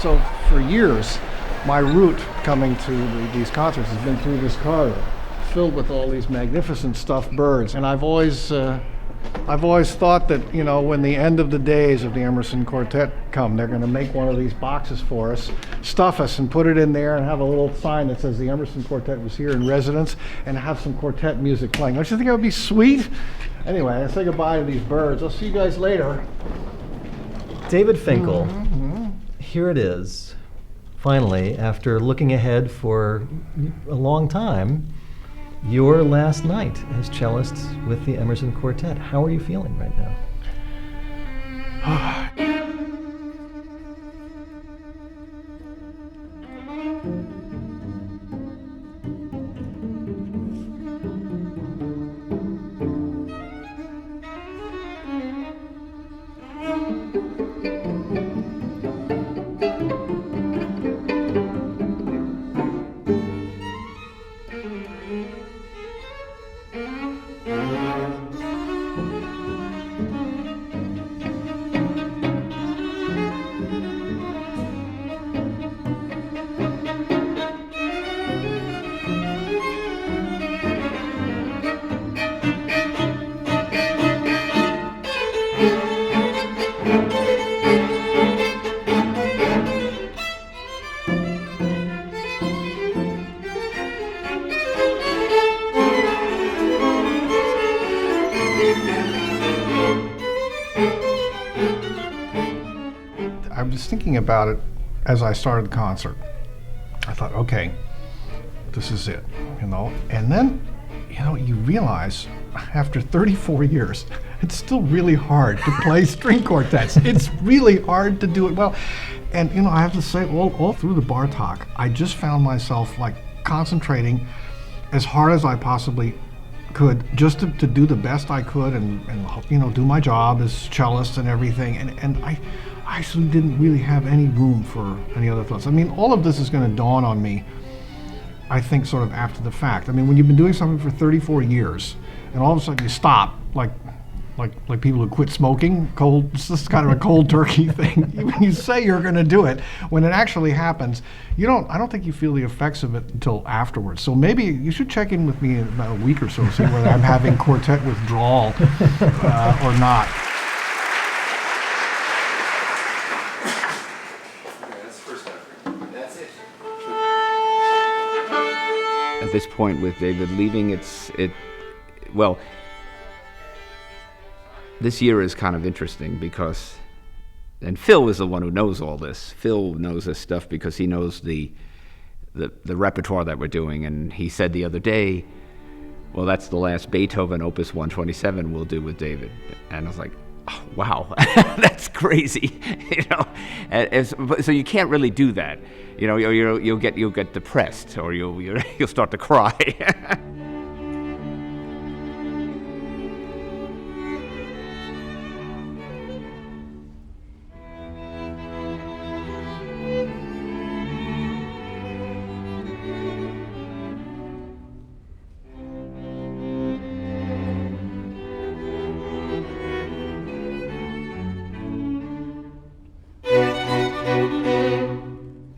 So for years, my route coming to these concerts has been through this corridor, filled with all these magnificent stuffed birds. And I've always thought that, when the end of the days of the Emerson Quartet come, they're going to make one of these boxes for us, stuff us, and put it in there, and have a little sign that says the Emerson Quartet was here in residence, and have some quartet music playing. Don't you think that would be sweet? Anyway, I say goodbye to these birds. I'll see you guys later. David Finckel, here it is. Finally, after looking ahead for a long time, your last night as cellist with the Emerson Quartet. How are you feeling right now? I was thinking about it as I started the concert. I thought, okay, this is it, And then, you realize after 34 years, it's still really hard to play string quartets. It's really hard to do it well. And, I have to say, all through the Bartok, I just found myself concentrating as hard as I possibly could, just to do the best I could and do my job as cellist and everything. And I actually didn't really have any room for any other thoughts. All of this is going to dawn on me, I think, sort of after the fact. When you've been doing something for 34 years, and all of a sudden you stop, like people who quit smoking, it's just kind of a cold turkey thing. When you say you're going to do it, when it actually happens, I don't think you feel the effects of it until afterwards. So maybe you should check in with me in about a week or so, see whether I'm having quartet withdrawal or not. At this point with David leaving, this year is kind of interesting because, and Phil is the one who knows all this. Phil knows this stuff because he knows the repertoire that we're doing, and he said the other day, well, that's the last Beethoven Opus 127 we'll do with David. And I was like, oh, wow, that's crazy, So you can't really do that, You'll get depressed, or you'll start to cry.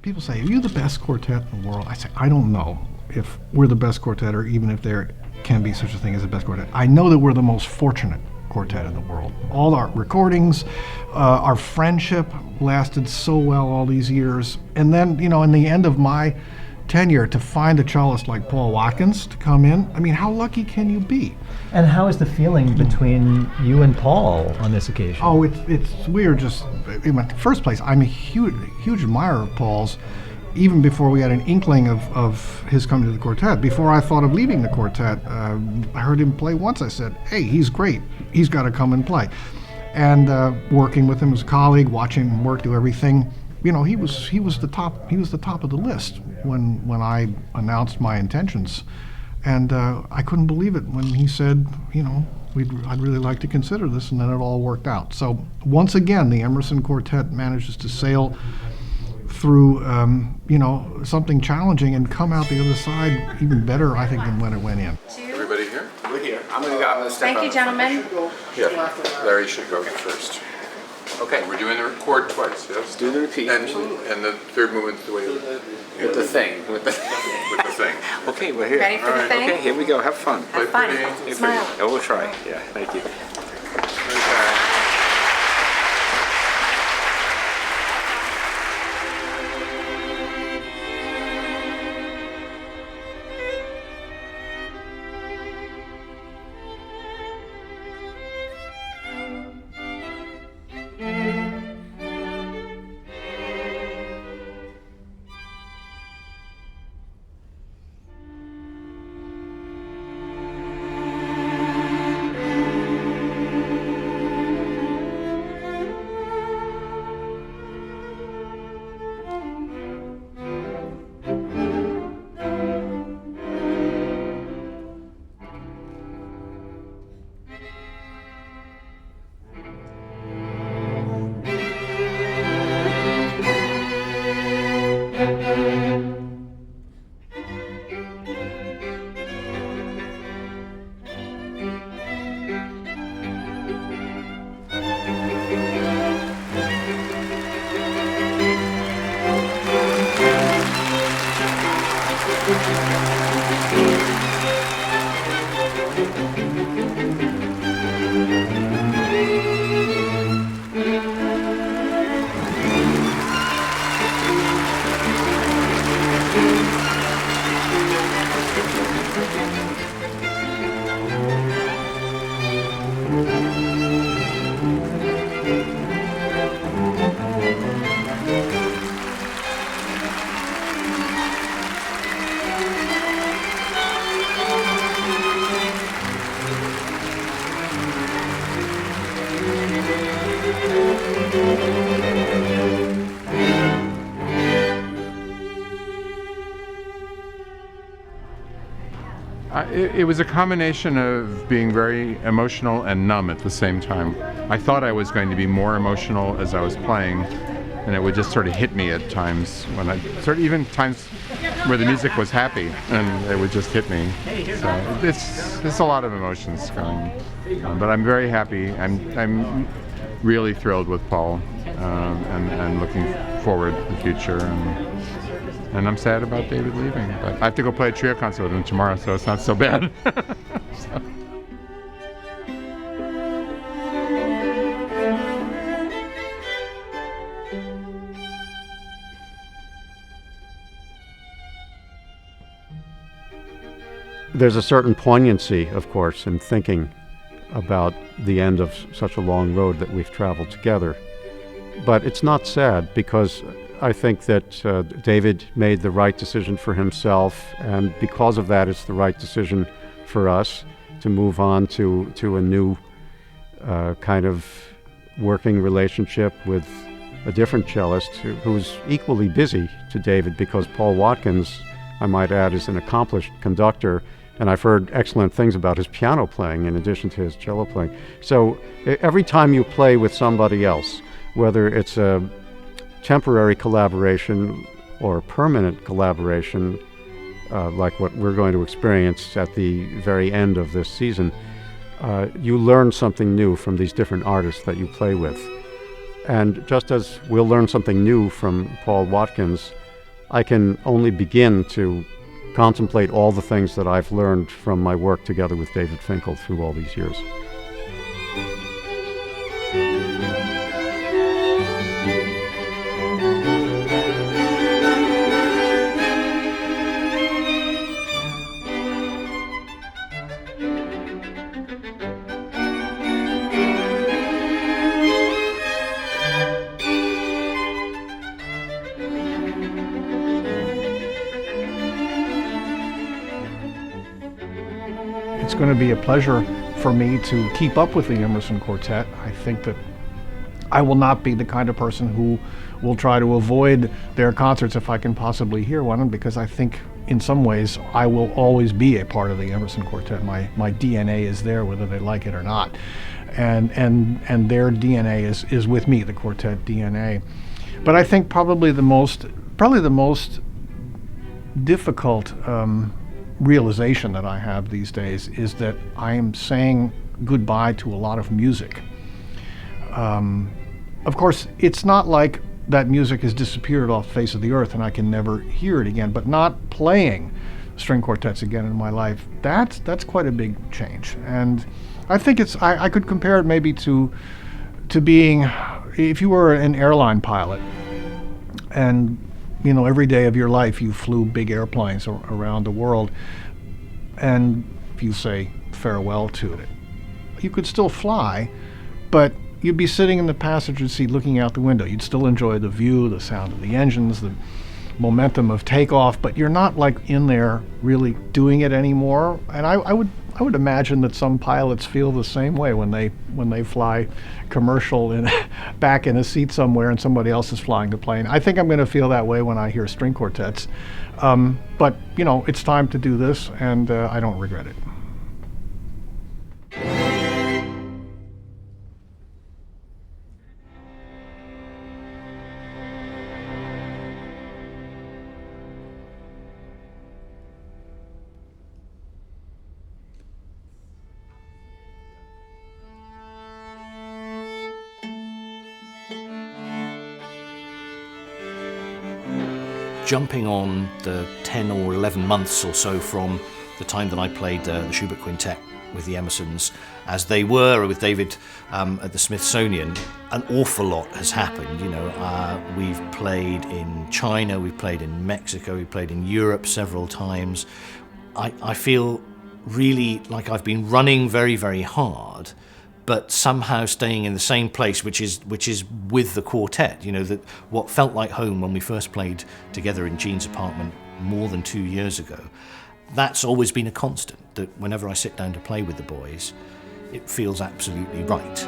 People say, are you the best quartet in the world? I say, I don't know if we're the best quartet, or even if there can be such a thing as the best quartet. I know that we're the most fortunate quartet in the world. All our recordings, our friendship lasted so well all these years. And then, in the end of my tenure, to find a cellist like Paul Watkins to come in, how lucky can you be? And how is the feeling between you and Paul on this occasion? Oh, we are just, in the first place, I'm a huge admirer of Paul's, even before we had an inkling of his coming to the quartet. Before I thought of leaving the quartet, I heard him play once. I said, hey, he's great. He's got to come and play. And working with him as a colleague, watching him work, do everything, he was the top of the list when I announced my intentions. And I couldn't believe it when he said, I'd really like to consider this, and then it all worked out. So once again, the Emerson Quartet manages to sail through, something challenging and come out the other side even better, I think, than when it went in. Everybody here? We're here. I'm gonna step out. Thank you, gentlemen. Yeah, Larry should go first. Okay. We're doing the chord twice, yes? Do the repeat. And the third movement's the way With the thing. with the thing. Okay, we're here. Ready for the thing? Okay, here we go. Have fun. Have fun. pretty. Smile. Oh, we'll try. Yeah, thank you. It was a combination of being very emotional and numb at the same time. I thought I was going to be more emotional as I was playing, and it would just sort of hit me at times when even times where the music was happy, and it would just hit me. So it's a lot of emotions going on, but I'm very happy. I'm really thrilled with Paul, and looking forward to the future. And I'm sad about David leaving, but I have to go play a trio concert with him tomorrow, so it's not so bad. So. There's a certain poignancy, of course, in thinking about the end of such a long road that we've traveled together. But it's not sad, because I think that David made the right decision for himself, and because of that, it's the right decision for us to move on to a new kind of working relationship with a different cellist who's equally busy to David, because Paul Watkins, I might add, is an accomplished conductor, and I've heard excellent things about his piano playing in addition to his cello playing. So every time you play with somebody else, whether it's a temporary collaboration or permanent collaboration, like what we're going to experience at the very end of this season, you learn something new from these different artists that you play with. And just as we'll learn something new from Paul Watkins, I can only begin to contemplate all the things that I've learned from my work together with David Finckel through all these years. It's going to be a pleasure for me to keep up with the Emerson Quartet. I think that I will not be the kind of person who will try to avoid their concerts if I can possibly hear one, because I think in some ways I will always be a part of the Emerson Quartet. My DNA is there whether they like it or not. And their DNA is with me, the quartet DNA. But I think probably the most difficult realization that I have these days is that I am saying goodbye to a lot of music. Of course, it's not like that music has disappeared off the face of the earth and I can never hear it again, but not playing string quartets again in my life, that's quite a big change. And I think I could compare it maybe to being, if you were an airline pilot and every day of your life you flew big airplanes around the world, and if you say farewell to it, you could still fly, but you'd be sitting in the passenger seat looking out the window. You'd still enjoy the view, the sound of the engines, the momentum of takeoff, but you're not like in there really doing it anymore. And I would imagine that some pilots feel the same way when they fly commercial and back in a seat somewhere and somebody else is flying the plane. I think I'm going to feel that way when I hear string quartets. But it's time to do this, and I don't regret it. Jumping on the 10 or 11 months or so from the time that I played the Schubert Quintet with the Emersons, as they were with David at the Smithsonian, an awful lot has happened. We've played in China, we've played in Mexico, we've played in Europe several times. I feel really like I've been running very, very hard, but somehow staying in the same place, which is with the quartet. That what felt like home when we first played together in Gene's apartment more than 2 years ago, that's always been a constant, that whenever I sit down to play with the boys, it feels absolutely right.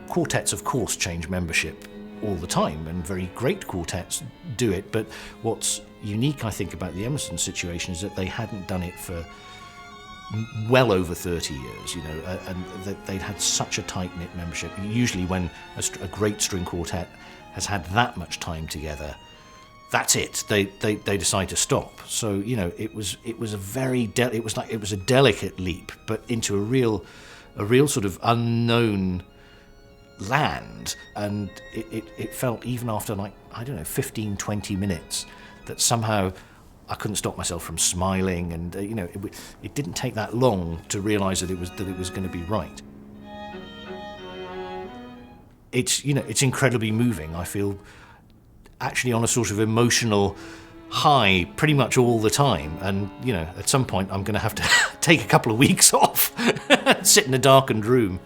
Quartets, of course, change membership all the time, and very great quartets do it, but what's unique, I think, about the Emerson situation is that they hadn't done it for well over 30 years, and they'd had such a tight-knit membership. Usually when a great string quartet has had that much time together, that's it. They decide to stop. So it was a delicate leap, but into a real sort of unknown land, and it felt, even after 15-20 minutes, that somehow I couldn't stop myself from smiling, and it didn't take that long to realise that it was going to be right. It's incredibly moving. I feel actually on a sort of emotional high pretty much all the time, and at some point I'm going to have to take a couple of weeks off, sit in a darkened room.